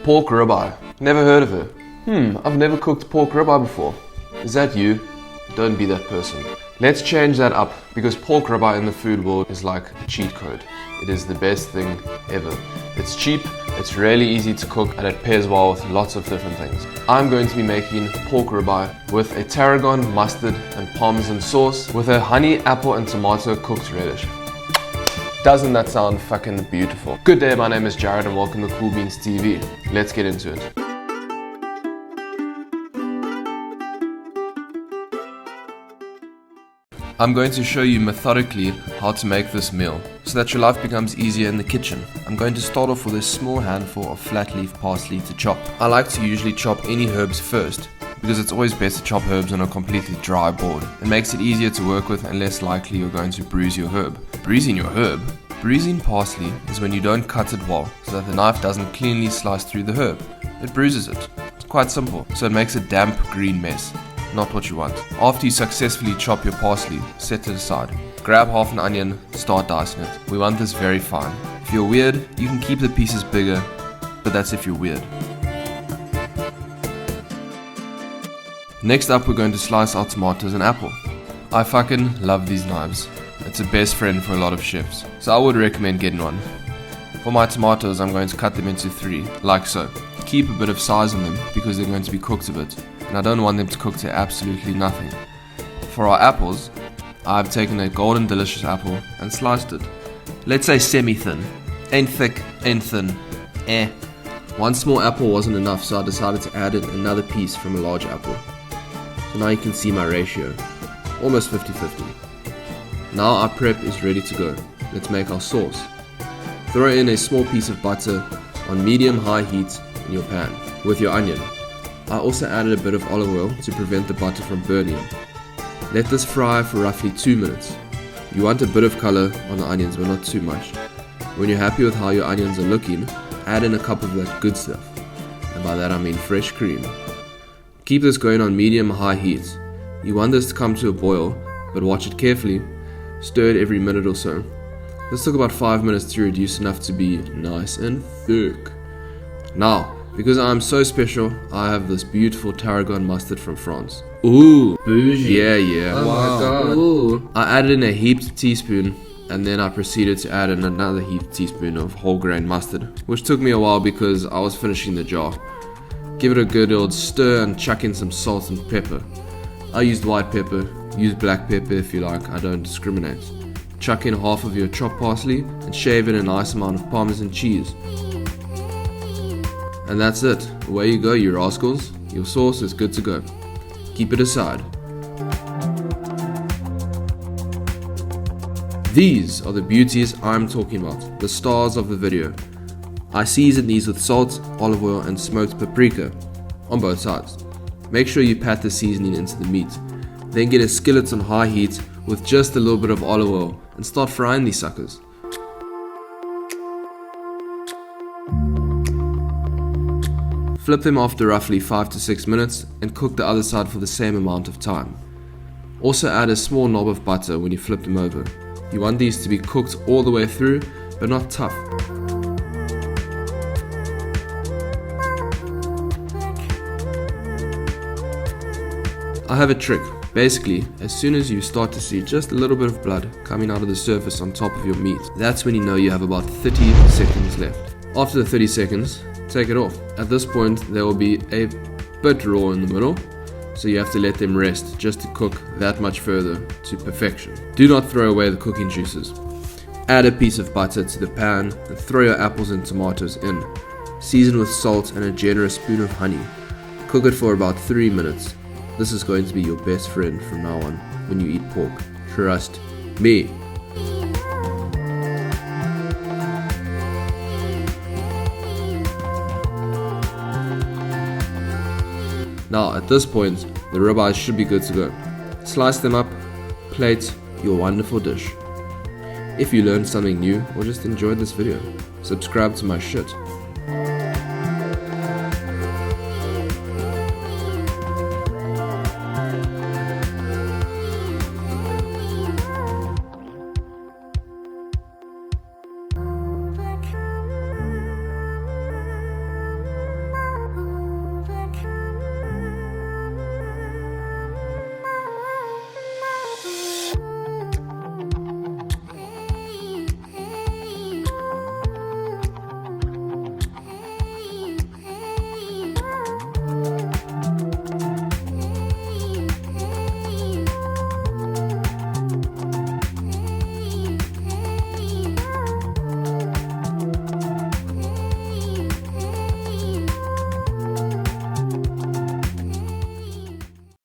Pork ribeye. Never heard of her. I've never cooked pork ribeye before. Is that you? Don't be that person. Let's change that up, because pork ribeye in the food world is like a cheat code. It is the best thing ever. It's cheap, it's really easy to cook, and it pairs well with lots of different things. I'm going to be making pork ribeye with a tarragon, mustard and parmesan sauce with a honey, apple and tomato cooked relish. Doesn't that sound fucking beautiful? Good day, my name is Jared and welcome to Cool Beans TV. Let's get into it. I'm going to show you methodically how to make this meal so that your life becomes easier in the kitchen. I'm going to start off with a small handful of flat leaf parsley to chop. I like to usually chop any herbs first because it's always best to chop herbs on a completely dry board. It makes it easier to work with and less likely you're going to bruise your herb. Bruising your herb? Bruising parsley is when you don't cut it well so that the knife doesn't cleanly slice through the herb. It bruises it. It's quite simple, so it makes a damp green mess. Not what you want. After you successfully chop your parsley, set it aside. Grab half an onion, start dicing it. We want this very fine. If you're weird, you can keep the pieces bigger, but that's if you're weird. Next up, we're going to slice our tomatoes and apple. I fucking love these knives. It's a best friend for a lot of chefs, so I would recommend getting one. For my tomatoes, I'm going to cut them into 3, like so. Keep a bit of size on them because they're going to be cooked a bit, and I don't want them to cook to absolutely nothing. For our apples, I've taken a golden delicious apple and sliced it. Let's say semi-thin. Ain't thick, ain't thin. One small apple wasn't enough, so I decided to add in another piece from a large apple. So now you can see my ratio. Almost 50-50. Now our prep is ready to go. Let's make our sauce. Throw in a small piece of butter on medium-high heat in your pan with your onion. I also added a bit of olive oil to prevent the butter from burning. Let this fry for roughly 2 minutes. You want a bit of color on the onions, but not too much. When you're happy with how your onions are looking, add in a cup of that good stuff. And by that I mean fresh cream. Keep this going on medium-high heat. You want this to come to a boil, but watch it carefully. Stir it every minute or so. This took about 5 minutes to reduce enough to be nice and thick. Now, because I'm so special, I have this beautiful tarragon mustard from France. Ooh, bougie. Yeah. Oh my god. Ooh. I added in a heaped teaspoon, and then I proceeded to add in another heaped teaspoon of whole grain mustard, which took me a while because I was finishing the jar. Give it a good old stir and chuck in some salt and pepper. I used white pepper, use black pepper if you like, I don't discriminate. Chuck in half of your chopped parsley and shave in a nice amount of parmesan cheese. And that's it. Away you go, you rascals. Your sauce is good to go. Keep it aside. These are the beauties I'm talking about, the stars of the video. I season these with salt, olive oil and smoked paprika on both sides. Make sure you pat the seasoning into the meat. Then get a skillet on high heat with just a little bit of olive oil and start frying these suckers. Flip them after roughly 5 to 6 minutes and cook the other side for the same amount of time. Also add a small knob of butter when you flip them over. You want these to be cooked all the way through, but not tough. I have a trick. Basically, as soon as you start to see just a little bit of blood coming out of the surface on top of your meat, that's when you know you have about 30 seconds left. After the 30 seconds, take it off. At this point, there will be a bit raw in the middle, so you have to let them rest just to cook that much further to perfection. Do not throw away the cooking juices. Add a piece of butter to the pan and throw your apples and tomatoes in. Season with salt and a generous spoon of honey. Cook it for about 3 minutes. This is going to be your best friend from now on when you eat pork. Trust me. Now at this point, the ribeyes should be good to go. Slice them up, plate your wonderful dish. If you learned something new or just enjoyed this video, subscribe to my shit.